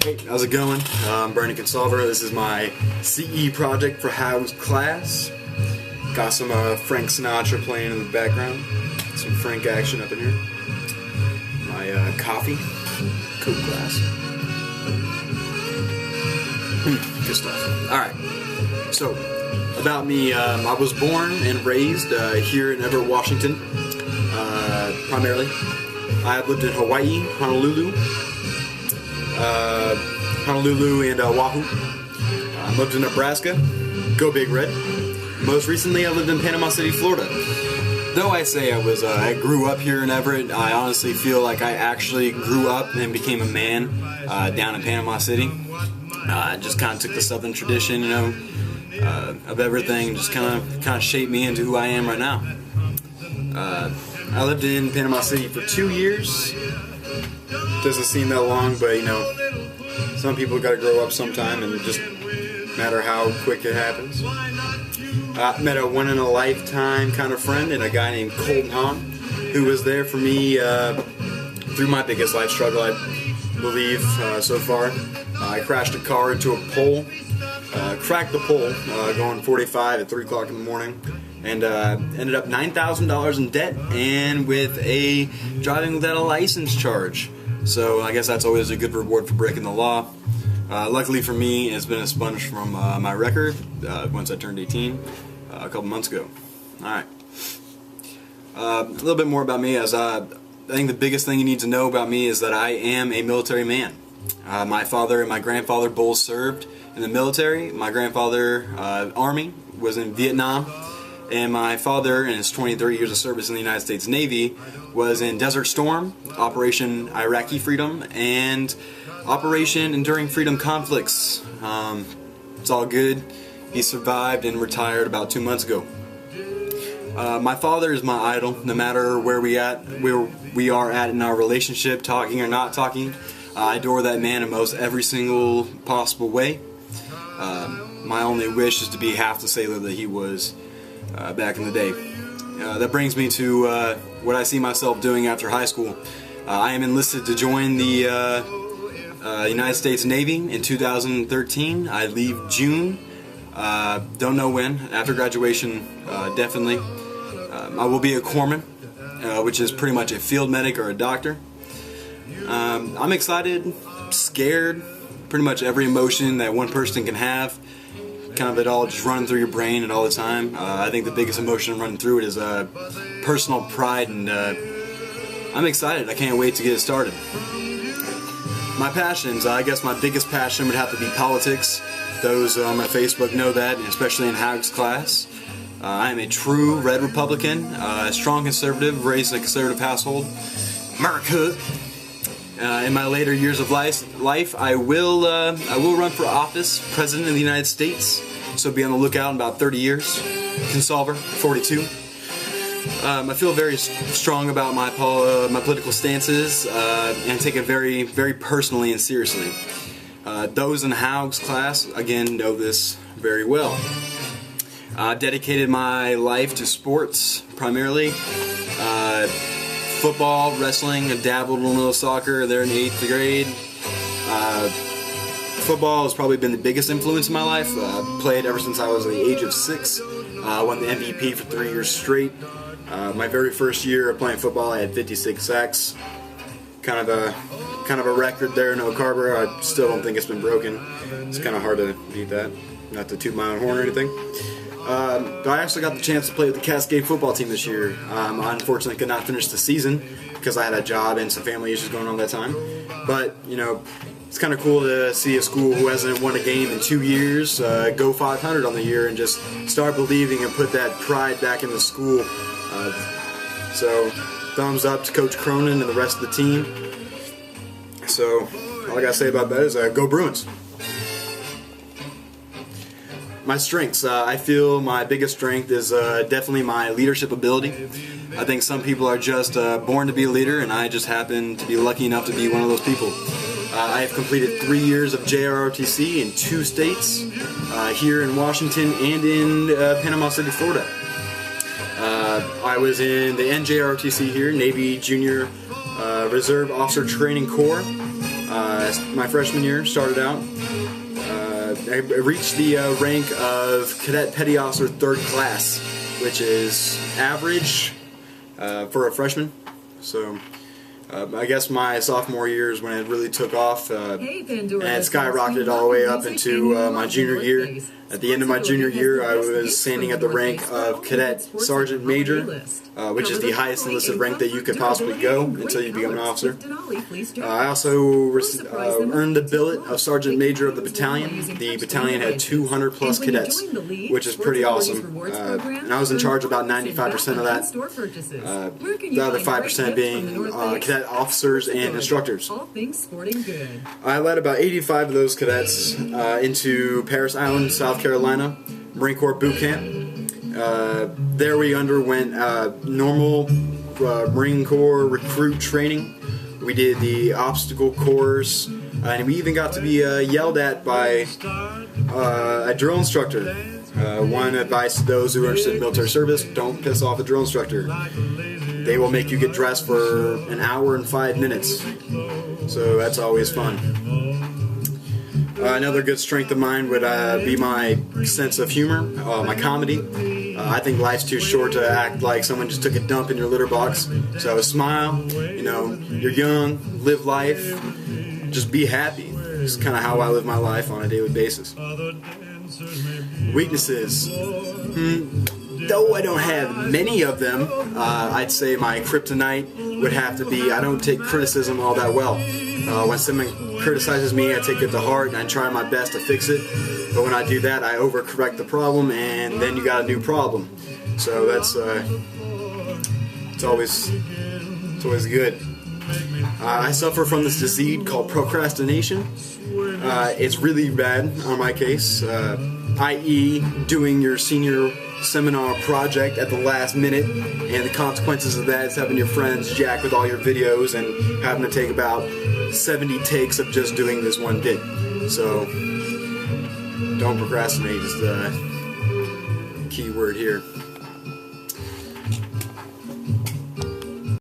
Hey, how's it going? I'm Brandon Consalver. This is my CE project for House class. Got some Frank Sinatra playing in the background. Some Frank action up in here. My coffee, Coke glass. Good stuff. Alright, so about me, I was born and raised here in Everett, Washington, primarily. I have lived in Hawaii, Honolulu, and Oahu. I lived in Nebraska. Go Big Red. Most recently, I lived in Panama City, Florida. Though I say I grew up here in Everett, I honestly feel like I actually grew up and became a man down in Panama City. I just kind of took the Southern tradition, of everything, just kind of shaped me into who I am right now. I lived in Panama City for 2 years. Doesn't seem that long, but some people got to grow up sometime, and it just matter how quick it happens. I met a one-in-a-lifetime kind of friend and a guy named Colton Hahn, who was there for me through my biggest life struggle, I believe, so far. I crashed a car into a pole, cracked the pole, going 45 at 3 o'clock in the morning, and ended up $9,000 in debt and with a driving without a license charge. So I guess that's always a good reward for breaking the law. Luckily for me, it's been expunged from my record once I turned 18 a couple months ago. Alright. A little bit more about me. I think the biggest thing you need to know about me is that I am a military man. My father and my grandfather both served in the military. My grandfather, Army, was in Vietnam. And my father, in his 23 years of service in the United States Navy, was in Desert Storm, Operation Iraqi Freedom, and Operation Enduring Freedom Conflicts. It's all good. He survived and retired about 2 months ago. My father is my idol, no matter where we are at in our relationship, talking or not talking. I adore that man in most every single possible way. My only wish is to be half the sailor that he was back in the day. That brings me to what I see myself doing after high school. I am enlisted to join the United States Navy in 2013. I leave June. Don't know when. After graduation, definitely. I will be a corpsman, which is pretty much a field medic or a doctor. I'm excited, scared, pretty much every emotion that one person can have. Kind of it all just running through your brain and all the time. I think the biggest emotion running through it is personal pride, and I'm excited. I can't wait to get it started. My passions, I guess my biggest passion would have to be politics. Those on my Facebook know that, and especially in House class. I am a true red Republican, a strong conservative, raised in a conservative household. America. In my later years of life, I will run for office, President of the United States. So be on the lookout in about 30 years. Consalver, 42. I feel very strong about my political stances and take it very, very personally and seriously. Those in House class, again, know this very well. I've dedicated my life to sports, primarily. Football, wrestling, I dabbled a little soccer there in 8th grade. Football has probably been the biggest influence in my life. Played ever since I was the age of 6. Won the MVP for 3 years straight. My very first year of playing football, I had 56 sacks. Kind of a record there in Oak Harbor. I still don't think it's been broken. It's kind of hard to beat that. Not to toot my own horn or anything. But I actually got the chance to play with the Cascade football team this year. I unfortunately could not finish the season because I had a job and some family issues going on at that time. But, it's kind of cool to see a school who hasn't won a game in 2 years go 500 on the year and just start believing and put that pride back in the school. So, thumbs up to Coach Cronin and the rest of the team. So, all I got to say about that is go Bruins. My strengths, I feel my biggest strength is definitely my leadership ability. I think some people are just born to be a leader, and I just happen to be lucky enough to be one of those people. I have completed 3 years of JROTC in 2 states, here in Washington and in Panama City, Florida. I was in the NJROTC here, Navy Junior Reserve Officer Training Corps. My freshman year started out. I reached the rank of Cadet Petty Officer 3rd Class, which is average for a freshman. So I guess my sophomore year is when it really took off, and it skyrocketed all the way up into my junior year. At the end of my junior year, I was standing at the rank of Cadet Sergeant Major, which is the highest enlisted rank that you could possibly go until you become an officer. I also earned the billet of Sergeant Major of the battalion. The battalion had 200 plus cadets, which is pretty awesome. And I was in charge of about 95% of that. The other 5% being cadet officers and instructors. I led about 85 of those cadets into Parris Island, South Carolina, Marine Corps boot camp. There we underwent normal Marine Corps recruit training. We did the obstacle course, and we even got to be yelled at by a drill instructor. One advice to those who are interested in military service: don't piss off a drill instructor. They will make you get dressed for an hour and 5 minutes. So that's always fun. Another good strength of mine would be my sense of humor, my comedy. I think life's too short to act like someone just took a dump in your litter box. So smile, you're young, live life, just be happy. It's kind of how I live my life on a daily basis. Weaknesses. Though I don't have many of them, I'd say my kryptonite would have to be I don't take criticism all that well. When someone criticizes me, I take it to heart and I try my best to fix it. But when I do that, I overcorrect the problem, and then you got a new problem. So that's it's always good. I suffer from this disease called procrastination. It's really bad on my case, i.e. doing your senior seminar project at the last minute, and the consequences of that is having your friends jack with all your videos and having to take about 70 takes of just doing this one bit. So don't procrastinate is the key word here.